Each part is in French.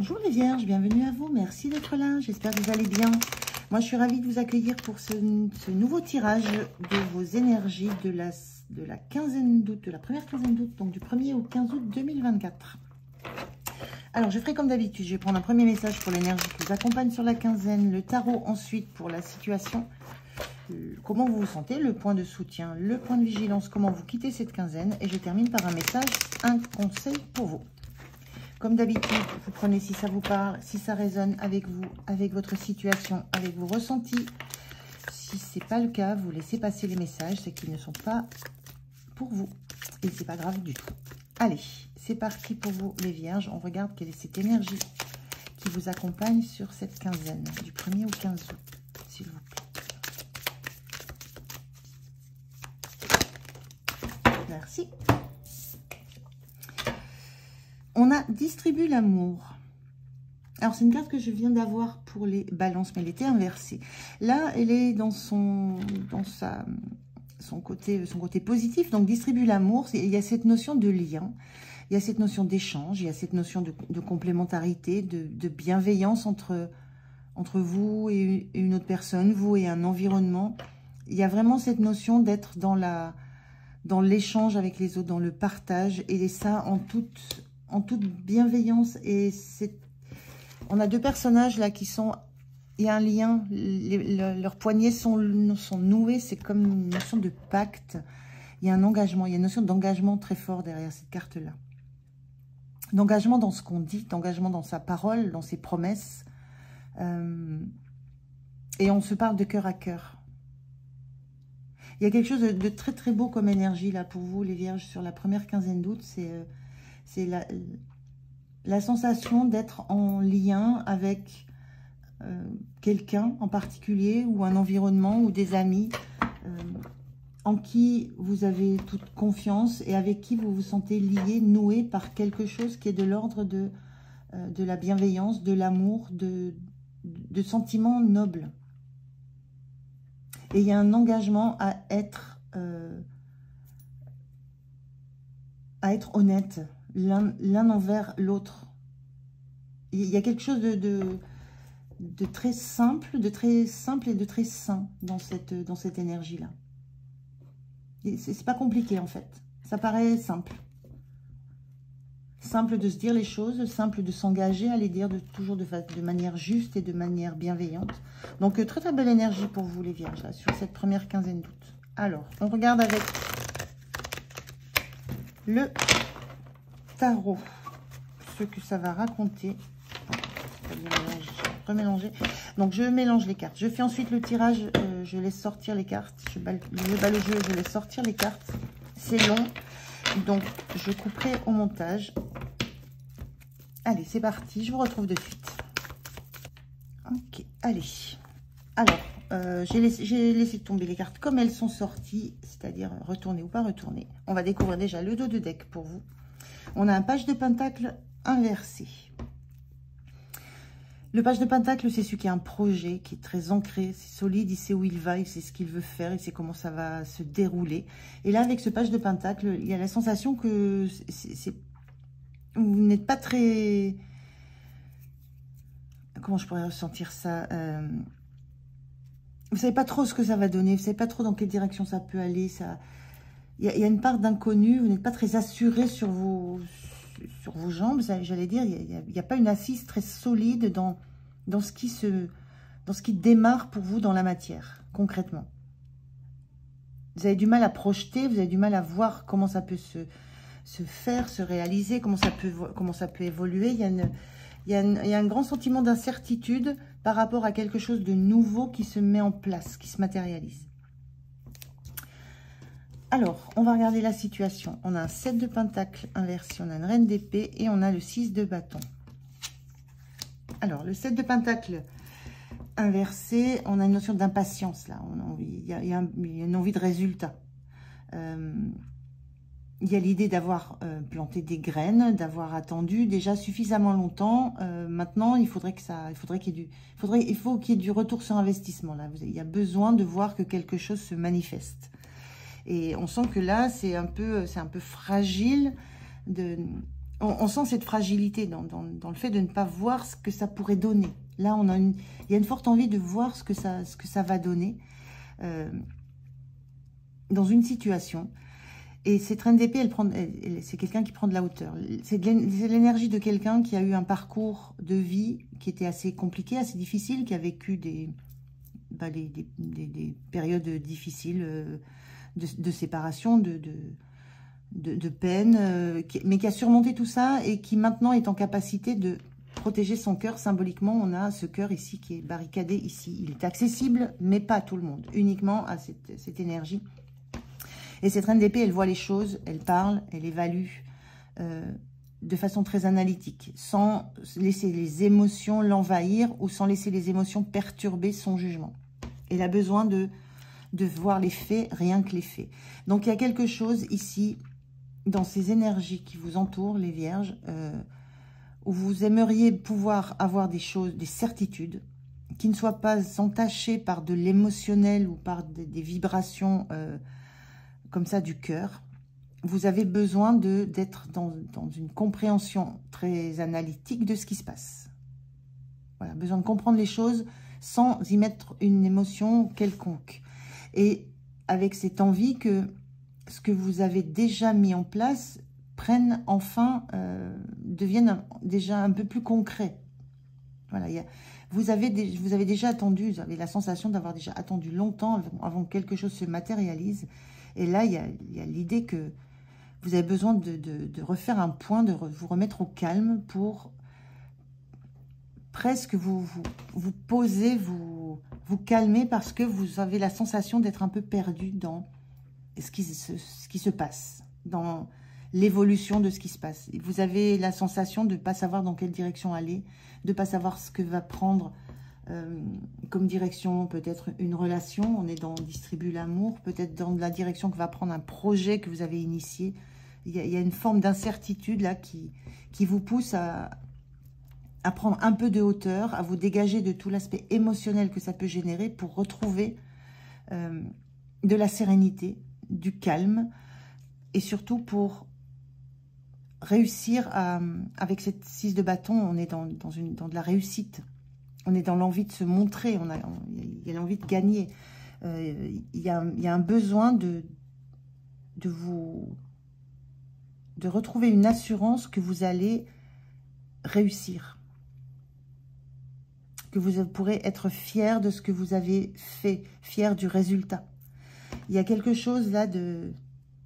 Bonjour les vierges, bienvenue à vous, merci d'être là, j'espère que vous allez bien. Moi je suis ravie de vous accueillir pour ce nouveau tirage de vos énergies de la quinzaine d'août, de la première quinzaine d'août, donc du 1er au 15 août 2024. Alors je ferai comme d'habitude, je vais prendre un premier message pour l'énergie qui vous accompagne sur la quinzaine, le tarot ensuite pour la situation, comment vous vous sentez, le point de soutien, le point de vigilance, comment vous quittez cette quinzaine, et je termine par un message, un conseil pour vous. Comme d'habitude, vous prenez si ça vous parle, si ça résonne avec vous, avec votre situation, avec vos ressentis. Si ce n'est pas le cas, vous laissez passer les messages, c'est qu'ils ne sont pas pour vous. Et c'est pas grave du tout. Allez, c'est parti pour vous les vierges. On regarde quelle est cette énergie qui vous accompagne sur cette quinzaine, du 1er au 15 août, s'il vous plaît. Merci. On a distribué l'amour. Alors, c'est une carte que je viens d'avoir pour les balances, mais elle était inversée. Là, elle est dans son côté positif. Donc, distribue l'amour. Il y a cette notion de lien. Il y a cette notion d'échange. Il y a cette notion de complémentarité, de bienveillance entre vous et une autre personne, vous et un environnement. Il y a vraiment cette notion d'être dans l'échange avec les autres, dans le partage. Et ça en toute bienveillance. Et on a deux personnages là qui sont, il y a un lien, leurs poignets sont noués, c'est comme une notion de pacte. Il y a un engagement, il y a une notion d'engagement très fort derrière cette carte là, d'engagement dans ce qu'on dit, d'engagement dans sa parole, dans ses promesses, et on se parle de cœur à cœur. Il y a quelque chose de très très beau comme énergie là pour vous les vierges sur la première quinzaine d'août. C'est la sensation d'être en lien avec quelqu'un en particulier, ou un environnement, ou des amis en qui vous avez toute confiance et avec qui vous vous sentez lié, noué par quelque chose qui est de l'ordre de la bienveillance, de l'amour, de sentiments nobles. Et il y a un engagement à être honnête l'un envers l'autre. Il y a quelque chose de très simple, et de très sain dans cette énergie-là. C'est pas compliqué en fait. Ça paraît simple. Simple de se dire les choses, simple de s'engager à les dire toujours de manière juste et de manière bienveillante. Donc très très belle énergie pour vous les vierges là, sur cette première quinzaine d'août. Alors, on regarde avec le tarot ce que ça va raconter. Remélanger. Donc je mélange les cartes. Je fais ensuite le tirage, je laisse sortir les cartes. Je bats le jeu, je laisse sortir les cartes. C'est long, donc je couperai au montage. Allez, c'est parti, je vous retrouve de suite. Ok, allez. Alors, j'ai laissé tomber les cartes comme elles sont sorties, c'est-à-dire retourner ou pas retourner. On va découvrir déjà le dos de deck pour vous. On a un page de pentacle inversé. Le page de pentacle, c'est celui qui a un projet, qui est très ancré, c'est solide, il sait où il va, il sait ce qu'il veut faire, il sait comment ça va se dérouler. Et là, avec ce page de pentacle, il y a la sensation que vous n'êtes pas très... Comment je pourrais ressentir ça vous ne savez pas trop ce que ça va donner, vous ne savez pas trop dans quelle direction ça peut aller. Il y a une part d'inconnu, vous n'êtes pas très assuré sur vos jambes, j'allais dire. Il n'y a pas une assise très solide dans ce qui démarre pour vous dans la matière, concrètement. Vous avez du mal à projeter, vous avez du mal à voir comment ça peut se faire, se réaliser, comment ça peut évoluer. Il y a un grand sentiment d'incertitude par rapport à quelque chose de nouveau qui se met en place, qui se matérialise. Alors, on va regarder la situation. On a un 7 de pentacle inversé, on a une reine d'épée et on a le 6 de bâton. Alors, le 7 de pentacle inversé, on a une notion d'impatience là. Il y a une envie de résultat. Il y a l'idée d'avoir planté des graines, d'avoir attendu déjà suffisamment longtemps. Maintenant, il faut qu'il y ait du retour sur investissement. Là, il y a besoin de voir que quelque chose se manifeste. Et on sent que là, c'est un peu fragile on sent cette fragilité dans le fait de ne pas voir ce que ça pourrait donner. Là, il y a une forte envie de voir ce que ça va donner dans une situation. Et cette reine d'épée, c'est quelqu'un qui prend de la hauteur. C'est l'énergie de quelqu'un qui a eu un parcours de vie qui était assez compliqué, assez difficile, qui a vécu des périodes difficiles de séparation, de peine, mais qui a surmonté tout ça et qui maintenant est en capacité de protéger son cœur. Symboliquement, on a ce cœur ici qui est barricadé ici. Il est accessible, mais pas à tout le monde, uniquement à cette énergie. Et cette reine d'épée, elle voit les choses, elle parle, elle évalue de façon très analytique, sans laisser les émotions l'envahir ou sans laisser les émotions perturber son jugement. Elle a besoin de voir les faits, rien que les faits. Donc, il y a quelque chose ici, dans ces énergies qui vous entourent, les vierges, où vous aimeriez pouvoir avoir des choses, des certitudes, qui ne soient pas entachées par de l'émotionnel ou par des vibrations comme ça du cœur. Vous avez besoin d'être dans une compréhension très analytique de ce qui se passe. Voilà, besoin de comprendre les choses sans y mettre une émotion quelconque. Et avec cette envie que ce que vous avez déjà mis en place prenne enfin, devienne déjà un peu plus concret. Voilà, vous avez déjà attendu, vous avez la sensation d'avoir déjà attendu longtemps avant que quelque chose se matérialise. Et là, il y a l'idée que vous avez besoin de refaire un point, de vous remettre au calme pour presque vous poser, vous calmer parce que vous avez la sensation d'être un peu perdu dans ce qui se passe, dans l'évolution de ce qui se passe. Vous avez la sensation de ne pas savoir dans quelle direction aller, de ne pas savoir ce que va prendre comme direction, peut-être une relation, on est dans distribuer l'amour, peut-être dans la direction que va prendre un projet que vous avez initié. Il y a une forme d'incertitude là qui vous pousse à prendre un peu de hauteur, à vous dégager de tout l'aspect émotionnel que ça peut générer pour retrouver de la sérénité, du calme et surtout pour réussir avec cette 6 de bâton, on est dans de la réussite. On est dans l'envie de se montrer, il y a l'envie de gagner. Il y a un besoin de retrouver une assurance que vous allez réussir. Que vous pourrez être fier de ce que vous avez fait, fier du résultat. Il y a quelque chose là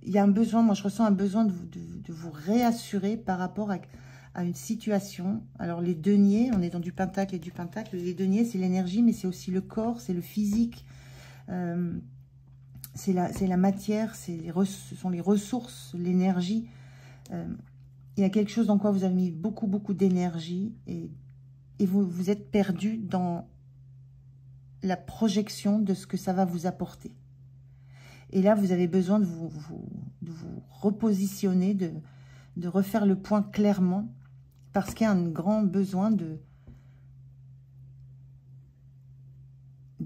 il y a un besoin, moi je ressens un besoin de vous réassurer par rapport à une situation. Alors les deniers, on est dans du pentacle et du pentacle. Les deniers, c'est l'énergie, mais c'est aussi le corps, c'est le physique. C'est la matière, ce sont les ressources, l'énergie. Il y a quelque chose dans quoi vous avez mis beaucoup d'énergie et vous êtes perdu dans la projection de ce que ça va vous apporter. Et là, vous avez besoin de vous repositionner, de refaire le point clairement, parce qu'il y a un grand besoin de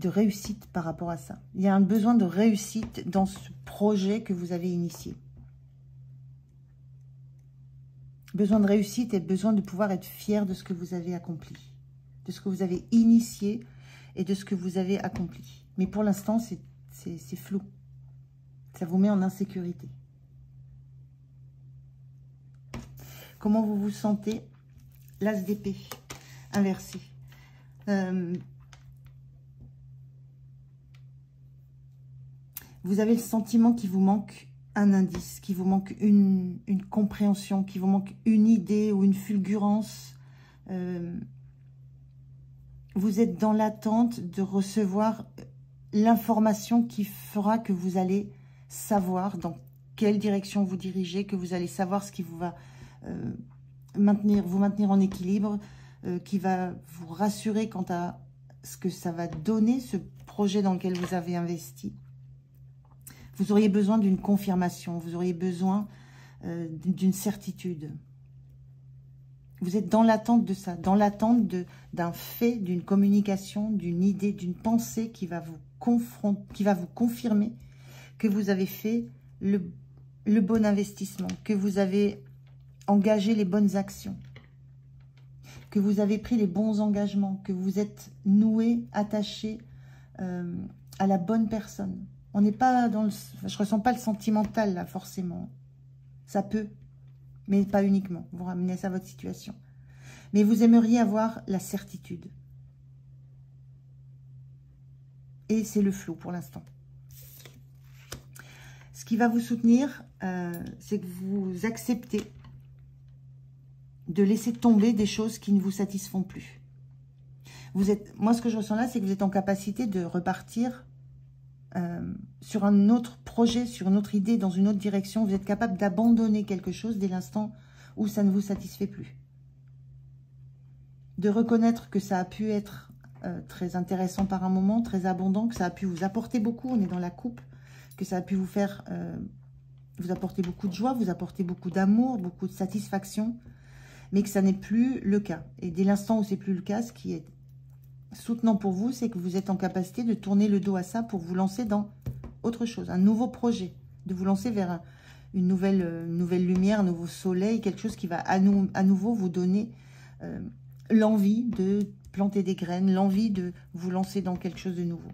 réussite par rapport à ça. Il y a un besoin de réussite dans ce projet que vous avez initié. Besoin de réussite et besoin de pouvoir être fier de ce que vous avez accompli, de ce que vous avez initié et de ce que vous avez accompli. Mais pour l'instant, c'est flou. Ça vous met en insécurité. Comment vous vous sentez? L'as d'épée inversé. Vous avez le sentiment qu'il vous manque un indice, qu'il vous manque une compréhension, qu'il vous manque une idée ou une fulgurance. Vous êtes dans l'attente de recevoir l'information qui fera que vous allez savoir dans quelle direction vous dirigez, que vous allez savoir ce qui vous va vous maintenir en équilibre, qui va vous rassurer quant à ce que ça va donner, ce projet dans lequel vous avez investi. Vous auriez besoin d'une confirmation, vous auriez besoin d'une certitude. Vous êtes dans l'attente de ça, dans l'attente d'un fait, d'une communication, d'une idée, d'une pensée qui va vous confirmer que vous avez fait le bon investissement, que vous avez engagé les bonnes actions, que vous avez pris les bons engagements, que vous êtes noué, attaché à la bonne personne. On n'est pas dans le... Je ressens pas le sentimental, là, forcément. Ça peut, mais pas uniquement. Vous ramenez ça à votre situation. Mais vous aimeriez avoir la certitude. Et c'est le flou pour l'instant. Ce qui va vous soutenir, c'est que vous acceptez de laisser tomber des choses qui ne vous satisfont plus. Moi, ce que je ressens là, c'est que vous êtes en capacité de repartir sur un autre projet, sur une autre idée, dans une autre direction. Vous êtes capable d'abandonner quelque chose dès l'instant où ça ne vous satisfait plus. De reconnaître que ça a pu être très intéressant par un moment, très abondant, que ça a pu vous apporter beaucoup, on est dans la coupe, que ça a pu vous faire, vous apporter beaucoup de joie, vous apporter beaucoup d'amour, beaucoup de satisfaction, mais que ça n'est plus le cas. Et dès l'instant où c'est plus le cas, ce qui est soutenant pour vous, c'est que vous êtes en capacité de tourner le dos à ça pour vous lancer dans autre chose, un nouveau projet, de vous lancer vers une nouvelle lumière, un nouveau soleil, quelque chose qui va à nouveau vous donner l'envie de planter des graines, l'envie de vous lancer dans quelque chose de nouveau.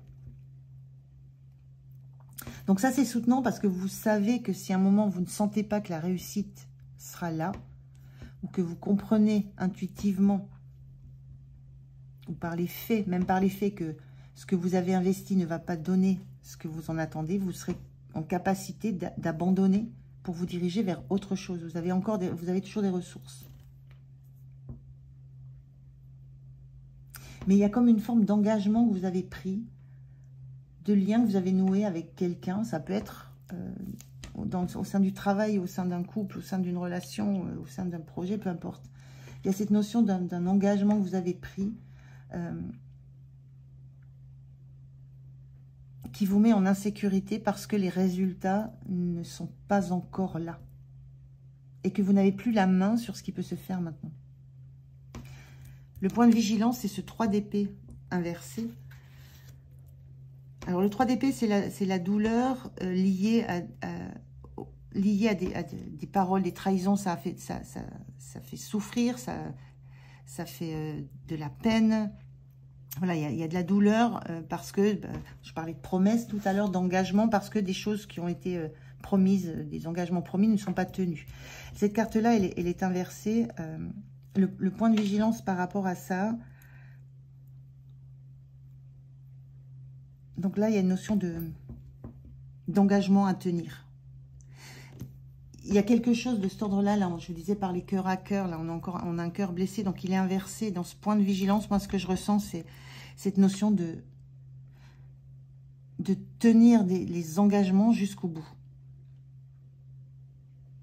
Donc ça, c'est soutenant parce que vous savez que si à un moment, vous ne sentez pas que la réussite sera là, ou que vous comprenez intuitivement, ou par les faits, même par les faits, que ce que vous avez investi ne va pas donner ce que vous en attendez, vous serez en capacité d'abandonner pour vous diriger vers autre chose. Vous avez toujours des ressources. Mais il y a comme une forme d'engagement que vous avez pris, de lien que vous avez noué avec quelqu'un. Ça peut être au sein du travail, au sein d'un couple, au sein d'une relation, au sein d'un projet, peu importe. Il y a cette notion d'un engagement que vous avez pris qui vous met en insécurité parce que les résultats ne sont pas encore là. Et que vous n'avez plus la main sur ce qui peut se faire maintenant. Le point de vigilance, c'est ce 3 d'épée inversé. Alors, le 3 d'épée, c'est la douleur liée à des paroles, des trahisons. Ça fait souffrir, ça fait de la peine. Voilà, il y a de la douleur parce que, je parlais de promesses tout à l'heure, d'engagement, parce que des choses qui ont été promises, des engagements promis ne sont pas tenus. Cette carte-là, elle est inversée. Le point de vigilance par rapport à ça. Donc là, il y a une notion d'engagement à tenir. Il y a quelque chose de cet ordre-là, je vous disais par les cœurs à cœur, là on a un cœur blessé, donc il est inversé. Dans ce point de vigilance, moi ce que je ressens, c'est cette notion de tenir les engagements jusqu'au bout.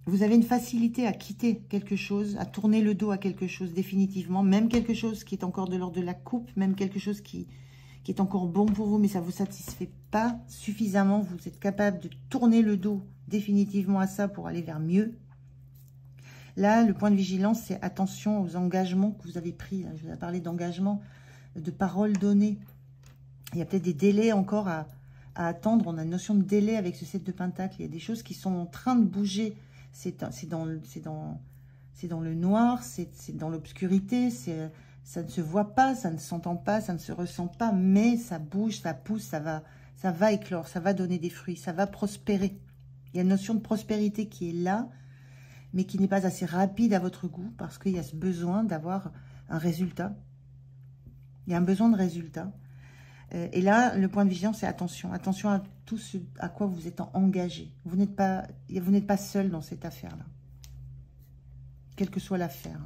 Vous avez une facilité à quitter quelque chose, à tourner le dos à quelque chose définitivement, même quelque chose qui est encore de l'ordre de la coupe, même quelque chose qui est encore bon pour vous, mais ça ne vous satisfait pas suffisamment. Vous êtes capable de tourner le dos définitivement à ça pour aller vers mieux. Là, le point de vigilance, c'est attention aux engagements que vous avez pris. Je vous ai parlé d'engagement, de paroles données. Il y a peut-être des délais encore à attendre. On a une notion de délai avec ce 7 de Pentacle. Il y a des choses qui sont en train de bouger. C'est dans le noir, c'est dans l'obscurité, ça ne se voit pas, ça ne s'entend pas, ça ne se ressent pas, mais ça bouge, ça pousse, ça va éclore, ça va donner des fruits, ça va prospérer. Il y a une notion de prospérité qui est là, mais qui n'est pas assez rapide à votre goût, parce qu'il y a ce besoin d'avoir un résultat. Il y a un besoin de résultat. Et là, le point de vigilance, c'est attention. Attention à tout ce à quoi vous êtes engagé. Vous n'êtes pas seul dans cette affaire-là. Quelle que soit l'affaire.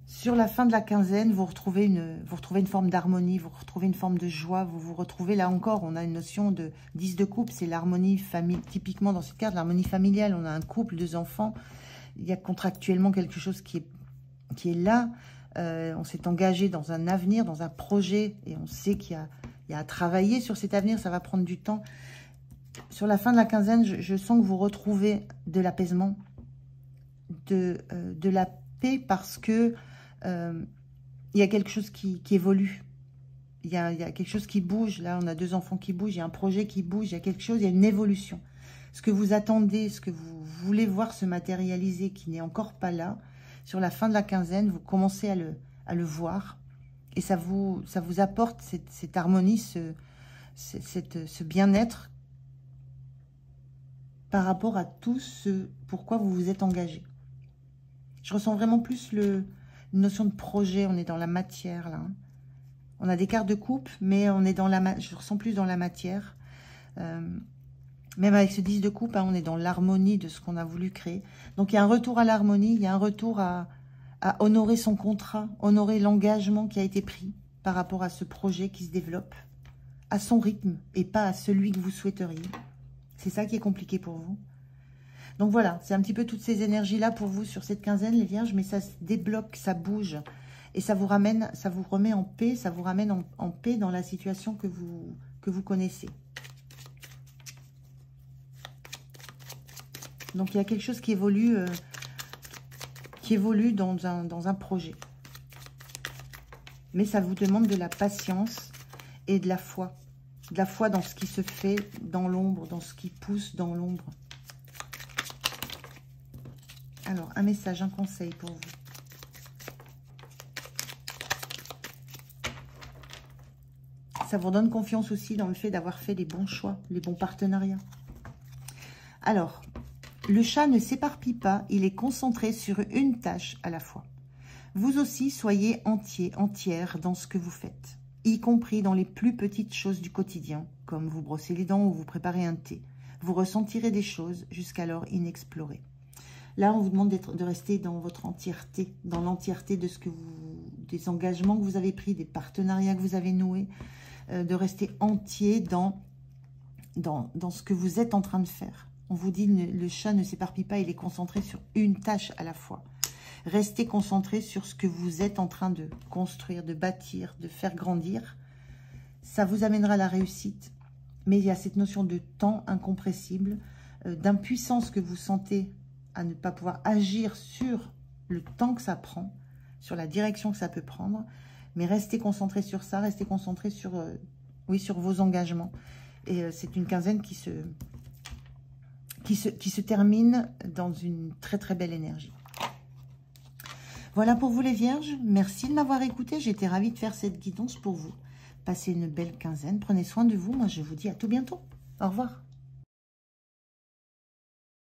Sur la fin de la quinzaine, vous retrouvez une forme d'harmonie, vous retrouvez une forme de joie, vous vous retrouvez, là encore, on a une notion de 10 de couple, c'est l'harmonie familiale, typiquement dans cette carte, l'harmonie familiale, on a un couple, 2 enfants, il y a contractuellement quelque chose qui est là, on s'est engagé dans un avenir, dans un projet, et on sait qu'il y a à travailler sur cet avenir, ça va prendre du temps. Sur la fin de la quinzaine, je sens que vous retrouvez de l'apaisement, de la paix, parce que il y a quelque chose qui évolue. Il y a quelque chose qui bouge. Là, on a 2 enfants qui bougent, il y a un projet qui bouge, il y a quelque chose, il y a une évolution. Ce que vous attendez, ce que vous voulez voir se matérialiser, qui n'est encore pas là, sur la fin de la quinzaine, vous commencez à le voir. Et ça vous apporte cette harmonie, ce bien-être par rapport à tout ce pourquoi vous vous êtes engagé. Je ressens vraiment plus une notion de projet. On est dans la matière, là. On a des cartes de coupe, mais on est je ressens plus dans la matière. Même avec ce 10 de coupe, hein, on est dans l'harmonie de ce qu'on a voulu créer. Donc, il y a un retour à l'harmonie, il y a un retour à honorer son contrat, honorer l'engagement qui a été pris par rapport à ce projet qui se développe, à son rythme et pas à celui que vous souhaiteriez. C'est ça qui est compliqué pour vous. Donc voilà, c'est un petit peu toutes ces énergies-là pour vous sur cette quinzaine, les vierges, mais ça se débloque, ça bouge. Et ça vous ramène, ça vous remet en paix, ça vous ramène en paix dans la situation que vous connaissez. Donc il y a quelque chose qui évolue dans un projet. Mais ça vous demande de la patience et de la foi. De la foi dans ce qui se fait dans l'ombre, dans ce qui pousse dans l'ombre. Alors, un message, un conseil pour vous. Ça vous donne confiance aussi dans le fait d'avoir fait les bons choix, les bons partenariats. Alors, le chat ne s'éparpille pas, il est concentré sur une tâche à la fois. Vous aussi, soyez entier, entière dans ce que vous faites, y compris dans les plus petites choses du quotidien, comme vous brosser les dents ou vous préparer un thé. Vous ressentirez des choses jusqu'alors inexplorées. Là, on vous demande de rester dans votre entièreté, dans l'entièreté de des engagements que vous avez pris, des partenariats que vous avez noués, de rester entier dans ce que vous êtes en train de faire. On vous dit, le chat ne s'éparpille pas, il est concentré sur une tâche à la fois. Restez concentré sur ce que vous êtes en train de construire, de bâtir, de faire grandir. Ça vous amènera à la réussite. Mais il y a cette notion de temps incompressible, d'impuissance que vous sentez à ne pas pouvoir agir sur le temps que ça prend, sur la direction que ça peut prendre. Mais restez concentré sur ça, restez concentré sur vos engagements. Et c'est une quinzaine qui se termine dans une très très belle énergie. Voilà pour vous les vierges. Merci de m'avoir écouté. J'étais ravie de faire cette guidance pour vous. Passez une belle quinzaine. Prenez soin de vous. Moi, je vous dis à tout bientôt. Au revoir.